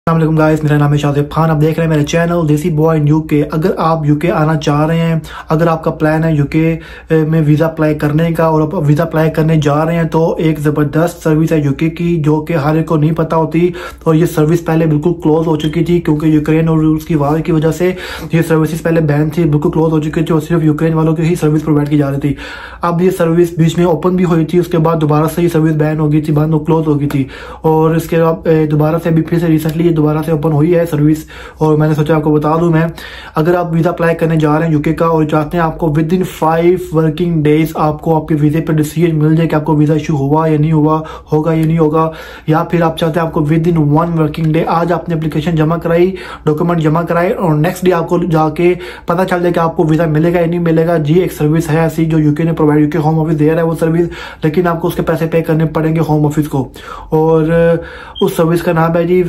अस्सलाम गाइस, मेरा नाम है शाज़िब खान। आप देख रहे हैं मेरा चैनल देसी बॉय इन यूके। अगर आप यूके आना चाह रहे हैं, अगर आपका प्लान है यूके में वीज़ा अप्लाई करने का और आप वीज़ा अप्लाई करने जा रहे हैं, तो एक ज़बरदस्त सर्विस है यूके की जो कि हर एक को नहीं पता होती। और ये सर्विस पहले बिल्कुल क्लोज हो चुकी थी क्योंकि यूक्रेन और रूस की वार की वजह से ये सर्विसेज पहले बैन थी, बिल्कुल क्लोज हो चुकी थी और सिर्फ यूक्रेन वालों की ही सर्विस प्रोवाइड की जा रही थी। अब ये सर्विस बीच में ओपन भी हुई थी, उसके बाद दोबारा से ये सर्विस बैन हो गई थी, बंद क्लोज हो गई थी। और इसके बाद दोबारा से अभी फिर से रिसेंटली दोबारा से ओपन हुई है सर्विस। और मैंने सोचा आपको बता दूं, मैं अगर आप वीजा अप्लाई करने जा रहे हैं यूके का और चाहते हैं आपको विद इन 5 वर्किंग डेज आपको आपके वीजे पर डिसीजन मिल जाए कि आपको वीजा इशू हुआ या नहीं हुआ, होगा या नहीं होगा, या फिर आप चाहते हैं आपको विद इन 1 वर्किंग डे आज आपने एप्लीकेशन जमा कराई, डॉक्यूमेंट जमा कराए और नेक्स्ट डे आपको जाके पता चल जाए कि आपको वीजा मिलेगा या नहीं मिलेगा। जी एक सर्विस है ऐसी जो यूके ने प्रोवाइड, यूके होम ऑफिस दे रहा है वो सर्विस, लेकिन आपको उसके पैसे पे करने पड़ेंगे होम ऑफिस को। और उस सर्विस का नाम है जी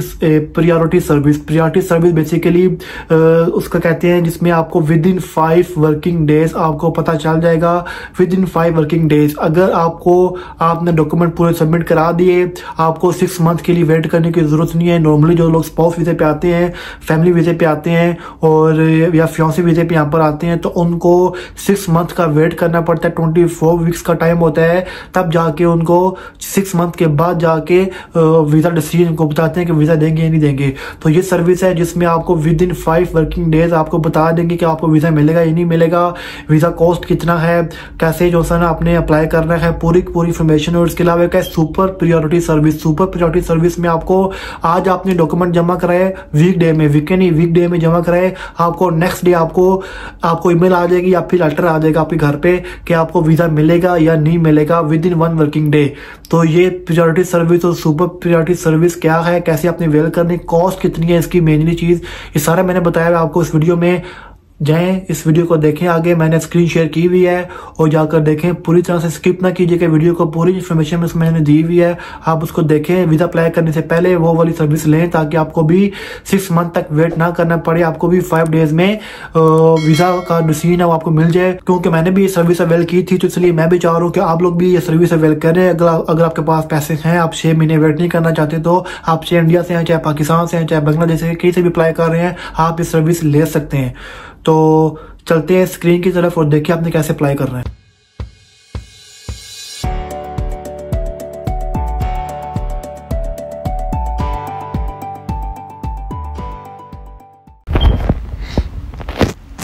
priority service. Priority service basically उसका कहते हैं जिसमें आपको विद इन 5 वर्किंग डेज आपको पता चल जाएगा। विद इन 5 वर्किंग डेज अगर आपने डॉक्यूमेंट पूरे सबमिट करा दिए, आपको 6 मंथ के लिए वेट करने की जरूरत नहीं है। नॉर्मली जो लोग स्पाउस वीजे पे आते हैं, फैमिली वीजे पे आते हैं और या फियांसी वीजे पे यहाँ पर आते हैं, तो उनको 6 मंथ का वेट करना पड़ता है। 24 वीक्स का टाइम होता है, तब जाके उनको 6 मंथ के बाद जाके वीजा डिसीजन को बताते हैं कि वीजा देंगे या नहीं देंगे। तो ये सर्विस है जिसमें आपको विद इन 5 वर्किंग डेज आपको बता देंगे कि आपको वीजा मिलेगा या नहीं मिलेगा, वीजा कॉस्ट कितना है, कैसे जो है ना आपने अप्लाई करना है, पूरी इंफॉर्मेशन। और इसके अलावा क्या super priority service. Super priority service में आपको आज आपने डॉक्यूमेंट जमा कराए वीक डे में, वीकेंड नहीं वीक डे में जमा कराए, आपको नेक्स्ट डे आपको ईमेल आ जाएगी या फिर लेटर आ जाएगा आपके घर पे कि आपको वीजा मिलेगा या नहीं मिलेगा विद इन 1 वर्किंग डे। तो ये प्रायोरिटी सर्विस और सुपर प्रायोरिटी सर्विस क्या है, कैसे आपने वेल करनी, कॉस्ट कितनी है इसकी, मेनली चीज ये सारा मैंने बताया आपको इस वीडियो में। जाएं इस वीडियो को देखें, आगे मैंने स्क्रीन शेयर की हुई है और जाकर देखें, पूरी तरह से स्किप ना कीजिएगा वीडियो को, पूरी इन्फॉर्मेशन उसमें मैंने दी हुई है, आप उसको देखें। वीजा अप्लाई करने से पहले वो वाली सर्विस लें ताकि आपको भी 6 मंथ तक वेट ना करना पड़े, आपको भी 5 डेज में वीजा का डिसीजन है वो आपको मिल जाए। क्योंकि मैंने भी ये सर्विस अवेल की थी, तो इसलिए मैं भी चाह रहा हूँ कि आप लोग भी ये सर्विस अवेल करें। अगर आपके पास पैसे हैं, आप 6 महीने वेट नहीं करना चाहते, तो आप चाहे इंडिया से हैं, चाहे पाकिस्तान से हैं, चाहे बांग्लादेश से, कहीं से भी अप्लाई कर रहे हैं, आप इस सर्विस ले सकते हैं। तो चलते हैं स्क्रीन की तरफ और देखिए आपने कैसे अप्लाई करना है।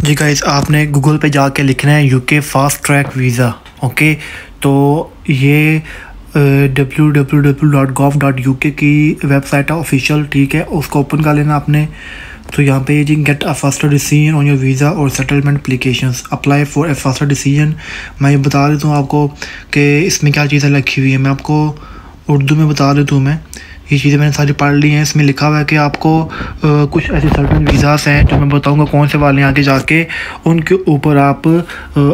जी गाइस, आपने गूगल पे जाके लिखना है UK fast track visa. Okay, तो ये www.gov.uk की वेबसाइट है ऑफिशियल, ठीक है, उसको ओपन कर लेना आपने। तो यहाँ पे जी get a faster decision on your visa और settlement applications, apply for a faster decision. मैं ये बता देता हूँ आपको कि इसमें क्या चीज़ें लिखी हुई है, मैं आपको उर्दू में बता देता हूँ। मैं ये चीज़ें मैंने सारी पढ़ ली हैं। इसमें लिखा हुआ है कि आपको कुछ ऐसे सर्टन वीज़ास हैं जो मैं बताऊंगा कौन से वाले हैं, आगे जाके उनके ऊपर आप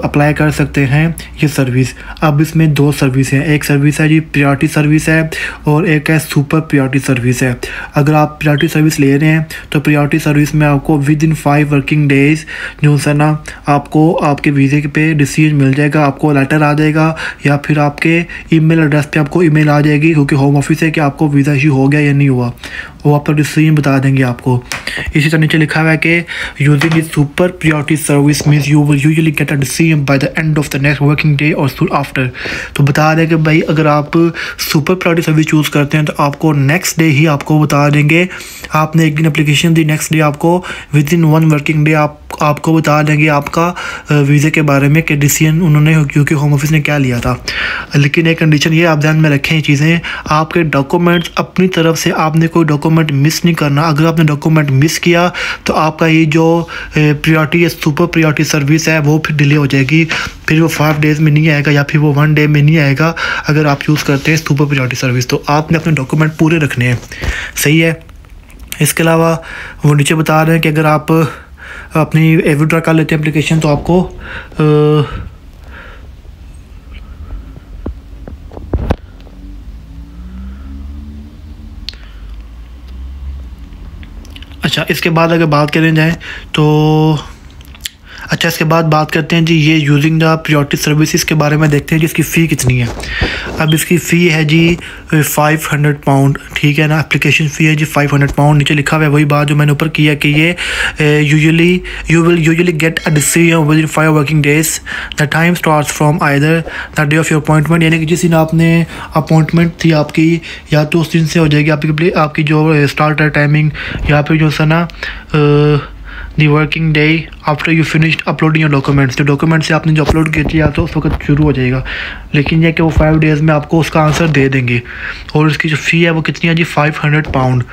अप्लाई कर सकते हैं ये सर्विस। अब इसमें 2 सर्विस हैं, एक सर्विस है जी प्रायोरिटी सर्विस है और एक है सुपर प्रायोरिटी सर्विस है। अगर आप प्रायोरिटी सर्विस ले रहे हैं तो प्रायोरिटी सर्विस में आपको विद इन 5 वर्किंग डेज जो है ना आपको आपके वीज़े पे डिसीजन मिल जाएगा, आपको लेटर आ जाएगा या फिर आपके ईमेल एड्रेस पे आपको ईमेल आ जाएगी, क्योंकि होम ऑफिस है कि आपको वीज़ा हो गया या नहीं हुआ, वो आप डिसीजन बता देंगे आपको। इसी तरह नीचे लिखा हुआ है कि using this super priority service means you will usually gate a decision by the end of the next working day और सून आफ्टर। तो बता दें कि भाई अगर आप सुपर प्रायोरिटी सर्विस चूज़ करते हैं तो आपको नेक्स्ट डे ही आपको बता देंगे। आपने एक दिन एप्लीकेशन दी, नेक्स्ट डे आपको विद इन 1 वर्किंग डे आपको बता देंगे आपका वीज़े के बारे में कि डिसीजन उन्होंने यूके होम ऑफिस ने क्या लिया था। लेकिन एक कंडीशन ये आप ध्यान में रखें, ये चीज़ें आपके डॉक्यूमेंट्स अपनी तरफ से आपने कोई डॉक्यूमेंट मिस नहीं करना। अगर आपने डॉक्यूमेंट मिस किया तो आपका ये जो प्रायोरिटी या सुपर प्रायोरिटी सर्विस है वो फिर डिले हो जाएगी, फिर वो 5 डेज़ में नहीं आएगा या फिर वो 1 डे में नहीं आएगा अगर आप यूज़ करते हैं सुपर प्रायोरिटी सर्विस। तो आपने अपने डॉक्यूमेंट पूरे रखने हैं, सही है। इसके अलावा वो नीचे बता रहे हैं कि अगर आप अपनी विड्रॉ कर लेते हैं एप्लीकेशन तो आपको अच्छा, इसके बाद अगर बात करें जाए तो अच्छा, इसके बाद बात करते हैं जी ये यूजिंग द प्रायोरिटी सर्विसेज के बारे में देखते हैं जी इसकी फ़ी कितनी है। अब इसकी फ़ी है जी 500 पाउंड, ठीक है ना। एप्लीकेशन फ़ी है जी 500 पाउंड। नीचे लिखा हुआ है वही बात जो मैंने ऊपर किया कि ये you will usually gate a decision with in 5 working days. The time starts from either the day of your appointment, यानी कि जिस दिन आपने अपॉइंटमेंट थी आपकी, या तो उस दिन से हो जाएगी आपकी जो स्टार्ट टाइमिंग, या फिर जो है ना the working day after you finished uploading your documents. जो डॉक्यूमेंट्स से आपने जो अपलोड किए थे या तो उस वक्त शुरू हो जाएगा, लेकिन यह कि वो 5 डेज़ में आपको उसका आंसर दे देंगे। और उसकी जो फ़ी है वो कितनी है जी 500 पाउंड।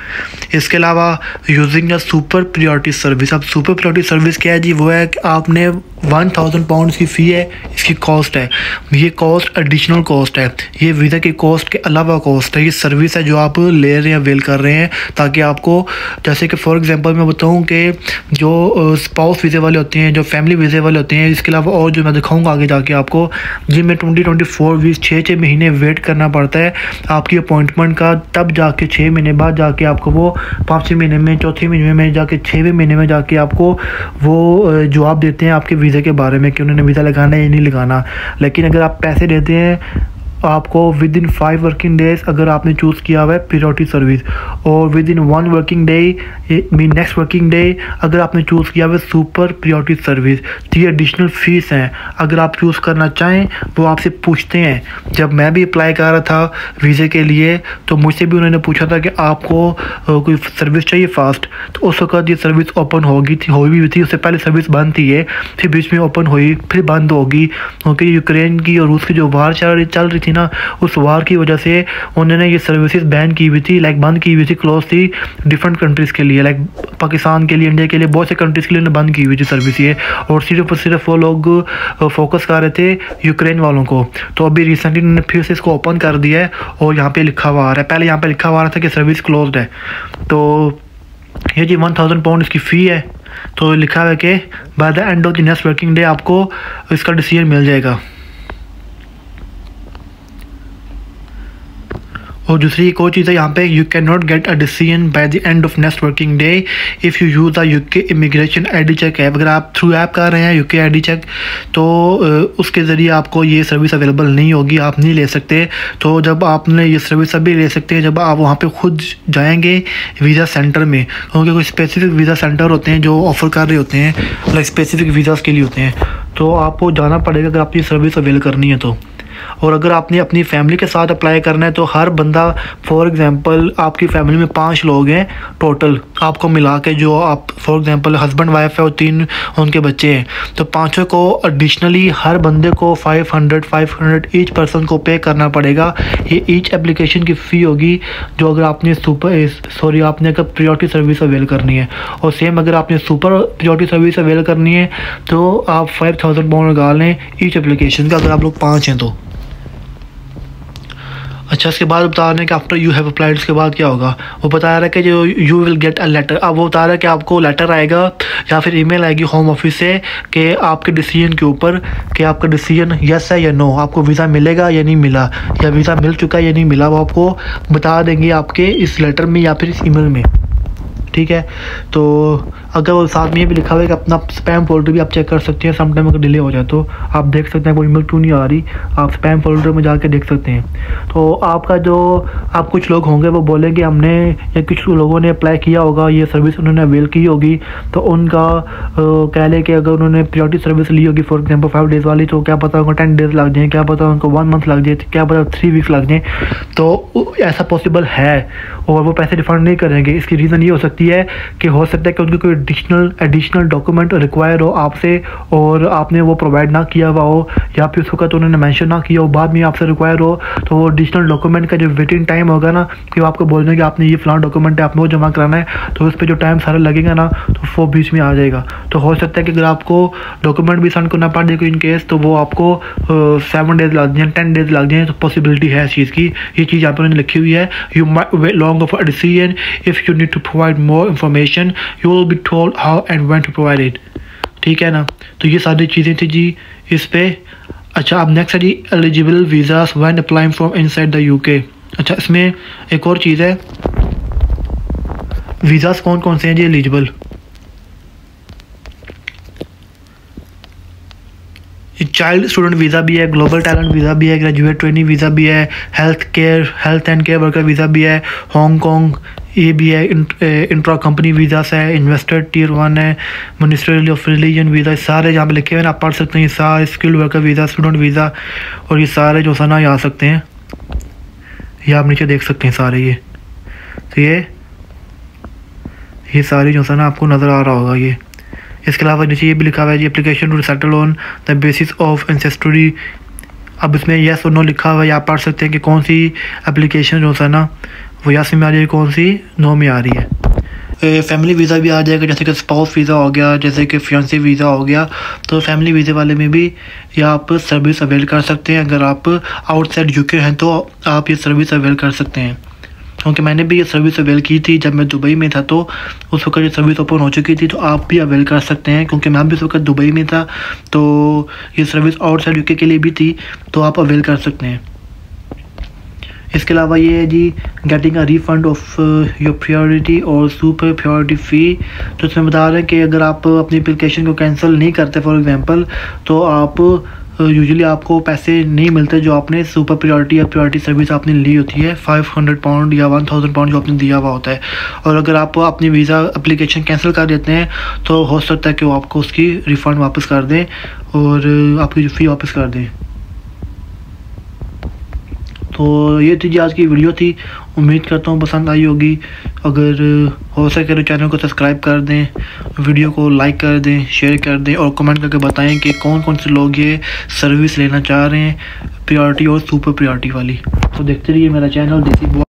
इसके अलावा using the super priority service. अब सुपर प्रायोरिटी सर्विस क्या है जी, वो है कि आपने 1000 पाउंड की फ़ी है, इसकी कॉस्ट है। ये कॉस्ट एडिशनल कॉस्ट है, ये वीज़ा की कॉस्ट के अलावा कॉस्ट है। ये सर्विस है जो आप ले रहे हैं, अवेल कर रहे हैं, ताकि आपको, जैसे कि फॉर एग्जांपल मैं बताऊं कि जो स्पाउस वीज़े वाले होते हैं, जो फैमिली वीज़े वाले होते हैं, इसके अलावा और जो मैं दिखाऊंगा आगे जाके आपको, जिनमें 20-24 वीक 6 महीने वेट करना पड़ता है आपकी अपॉइंटमेंट का, तब जाके 6 महीने बाद जाके आपको वो 5वें महीने में, 4थे महीने में जाके 6वें महीने में जाके आपको वो जवाब देते हैं आपके वीज़े के बारे में कि उन्होंने वीज़ा लगाना है या नहीं लगाना। लेकिन अगर आप पैसे देते हैं आपको विद इन 5 वर्किंग डेज, अगर आपने चूज़ किया हुआ है प्रायोरिटी सर्विस, और with in 1 working day mean next working day अगर आपने चूज़ किया हुआ है सुपर प्रायोरिटी सर्विस, तो ये एडिशनल फ़ीस हैं। अगर आप चूज़ करना चाहें वो आपसे पूछते हैं। जब मैं भी अप्लाई कर रहा था वीज़े के लिए तो मुझसे भी उन्होंने पूछा था कि आपको कोई सर्विस चाहिए फ़ास्ट, तो उस वक्त ये सर्विस ओपन हो भी थी। उससे पहले सर्विस बंद थी ये, फिर बीच में ओपन हुई, फिर बंद होगी, क्योंकि यूक्रेन की और रूस की जो वार चल रही थी ना, उस वार की वजह से उन्होंने ये सर्विसेज बैन की हुई थी, लाइक बंद की हुई थी, क्लोज थी डिफरेंट कंट्रीज़ के लिए, लाइक पाकिस्तान के लिए, इंडिया के लिए, बहुत से कंट्रीज़ के लिए उन्होंने बंद की हुई थी सर्विस ये। और सिर्फ वो लोग फोकस कर रहे थे यूक्रेन वालों को। तो अभी रिसेंटली उन्होंने फिर से इसको ओपन कर दिया है और यहाँ पे लिखा हुआ आ रहा है, पहले यहाँ पे लिखा हुआ आ रहा था कि सर्विस क्लोज्ड है। तो ये जी 1000 पाउंड इसकी फ़ी है। तो लिखा हुआ है कि bye the end of the next working day आपको इसका डिसीजन मिल जाएगा। और दूसरी एक और चीज़ है यहाँ पे, you can not get a decision by the end of next working day if you use the UK immigration ID check app. अगर आप थ्रू ऐप कर रहे हैं यूके ID चेक, तो उसके ज़रिए आपको ये सर्विस अवेलेबल नहीं होगी, आप नहीं ले सकते। तो जब आपने ये सर्विस अभी ले सकते हैं जब आप वहाँ पे खुद जाएंगे वीज़ा सेंटर में, क्योंकि कोई स्पेसिफिक वीज़ा सेंटर होते हैं जो ऑफ़र कर रहे होते हैं, लाइक स्पेसिफिक वीज़ाज़ के लिए होते हैं। तो आपको जाना पड़ेगा अगर आपकी सर्विस अवेल करनी है तो। और अगर आपने अपनी फैमिली के साथ अप्लाई करना है तो हर बंदा, फॉर एग्जांपल आपकी फैमिली में 5 लोग हैं टोटल, आपको मिला के, जो आप फॉर एग्जांपल हस्बैंड वाइफ है और 3 उनके बच्चे हैं, तो 5 को एडिशनली हर बंदे को 500 ईच पर्सन को पे करना पड़ेगा। ये ईच एप्लीकेशन की फ़ी होगी जो अगर आपने आपने अगर प्रायोरिटी सर्विस अवेल करनी है। और सेम अगर आपने सुपर प्रायोरिटी सर्विस अवेल करनी है तो आप 5000 पाउंड लगा लें ईच एप्लीकेशन का, अगर आप लोग 5 हैं तो। अच्छा, इसके बाद बता रहे हैं कि आफ्टर यू हैव अप्लाइड, इसके बाद क्या होगा, वो बता रहा है कि जो you will get a letter. अब वो बता रहा है कि आपको लेटर आएगा या फिर ईमेल आएगी होम ऑफिस से कि आपके डिसीजन के ऊपर, कि आपका डिसीजन यस है या नो, आपको वीज़ा मिलेगा या नहीं मिला, या वीज़ा मिल चुका है या नहीं मिला, वो आपको बता देंगे आपके इस लेटर में या फिर इस ईमेल में। ठीक है, तो अगर वो साथ में ये भी लिखा हुआ है कि अपना स्पैम फोल्डर भी आप चेक कर सकते हैं, समटाइम अगर डिले हो जाए तो आप देख सकते हैं कोई ईमेल क्यों नहीं आ रही, आप स्पैम फोल्डर में जाके देख सकते हैं। तो आपका जो आप कुछ लोग होंगे वो बोलेंगे हमने, या कुछ लोगों ने अप्लाई किया होगा, ये सर्विस उन्होंने अवेल की होगी, तो उनका कह लें कि अगर उन्होंने प्रायोरिटी सर्विस ली होगी फॉर एग्जाम्पल 5 डेज़ वाली, तो क्या पता उनको 10 डेज़ लग जाए, क्या पता उनको 1 मंथ लग जाए, क्या पता 3 वीक्स लग जाए। तो ऐसा पॉसिबल है और वो पैसे रिफंड नहीं करेंगे। इसकी रीज़न ये हो सकती है कि हो सकता है कि उनको कोई एडिशनल डॉक्यूमेंट रिक्वायर हो आपसे और आपने वो प्रोवाइड ना किया हुआ हो, या फिर उसको तो उन्होंने मेंशन ना किया हो, बाद में आपसे रिक्वायर हो, तो वो एडिशनल डॉक्यूमेंट का जो वेटिंग टाइम होगा ना, कि आपको बोलने कि आपने ये फलाना डॉक्यूमेंट है आपने वो जमा कराना है, तो उस पर जो टाइम सारा लगेगा ना तो वो बीच में आ जाएगा। तो हो सकता है कि अगर आपको डॉक्यूमेंट भी सेंड करना पड़ जाए इन केस, तो वो आपको 7 डेज़ लग जाए, 10 डेज़ लग जाए, तो पॉसिबिलिटी है इस चीज़ की। ये चीज़ यहाँ पर उन्होंने लिखी हुई है, you might wait long for a decision if you need to provide more information you will be told how and when to provide it. ठीक है ना, तो ये सारी चीज़ें थी जी इस पे। अच्छा, अब नेक्स्ट है जी eligible visas when applying from inside the UK. अच्छा, इसमें एक और चीज़ है, वीज़ास कौन कौन से हैं जी एलिजिबल। चाइल्ड स्टूडेंट वीज़ा भी है, ग्लोबल टैलेंट वीज़ा भी है, ग्रेजुएट ट्रेनिंग वीज़ा भी है, health and care worker visa भी है, हांगकॉन्ग ये भी है, इंट्रा कंपनी वीज़ास है, इन्वेस्टर टियर 1 है, मिनिस्ट्रियल ऑफ रिलीजन वीज़ा, सारे जहाँ पे लिखे हुए हैं आप पढ़ सकते हैं। ये सारे skilled worker visa, student visa और ये सारे जो है ना ये आ सकते हैं, ये आप नीचे देख सकते हैं सारे ये। तो ये सारी जो है ना आपको नज़र आ रहा होगा ये। इसके अलावा नीचे ये भी लिखा हुआ है जी application to settle on the basis of ancestry. अब इसमें येस और नो लिखा हुआ है, आप पढ़ सकते हैं कि कौन सी एप्लीकेशन जो है ना वो यस में आ रही है, कौन सी नो में आ रही है। फैमिली वीज़ा भी आ जाएगा, जैसे कि स्पाउस वीज़ा हो गया, जैसे कि फियांसी वीज़ा हो गया। तो फैमिली वीज़े वाले में भी ये आप सर्विस अवेल कर सकते हैं। अगर आप आउटसाइड यूके हैं तो आप ये सर्विस अवेल कर सकते हैं, क्योंकि मैंने भी ये सर्विस अवेल की थी जब मैं दुबई में था, तो उस वक्त ये सर्विस ओपन हो चुकी थी। तो आप भी अवेल कर सकते हैं, क्योंकि मैं भी उस वक्त दुबई में था, तो ये सर्विस आउटसाइड यूके के लिए भी थी, तो आप अवेल कर सकते हैं। इसके अलावा ये है जी getting a refund of your priority और सुपर प्रायोरिटी फ़ी। तो इसमें बता रहे हैं कि अगर आप अपनी एप्लीकेशन को कैंसिल नहीं करते फॉर एग्जांपल, तो आप यूजुअली आपको पैसे नहीं मिलते जो आपने सुपर प्रायोरिटी या प्रायोरिटी सर्विस आपने ली होती है, 500 पाउंड या 1000 पाउंड जो आपने दिया हुआ होता है। और अगर आप अपनी वीज़ा एप्लीकेशन कैंसिल कर देते हैं तो हो सकता है कि वो आपको उसकी रिफ़ंड वापस कर दें और आपकी जो फ़ी वापस कर दें। तो ये थी जी आज की वीडियो थी, उम्मीद करता हूँ पसंद आई होगी। अगर हो सके तो चैनल को सब्सक्राइब कर दें, वीडियो को लाइक कर दें, शेयर कर दें और कमेंट करके बताएं कि कौन कौन से लोग ये सर्विस लेना चाह रहे हैं, प्रायोरिटी और सुपर प्रायोरिटी वाली। तो देखते रहिए मेरा चैनल देसी बॉय।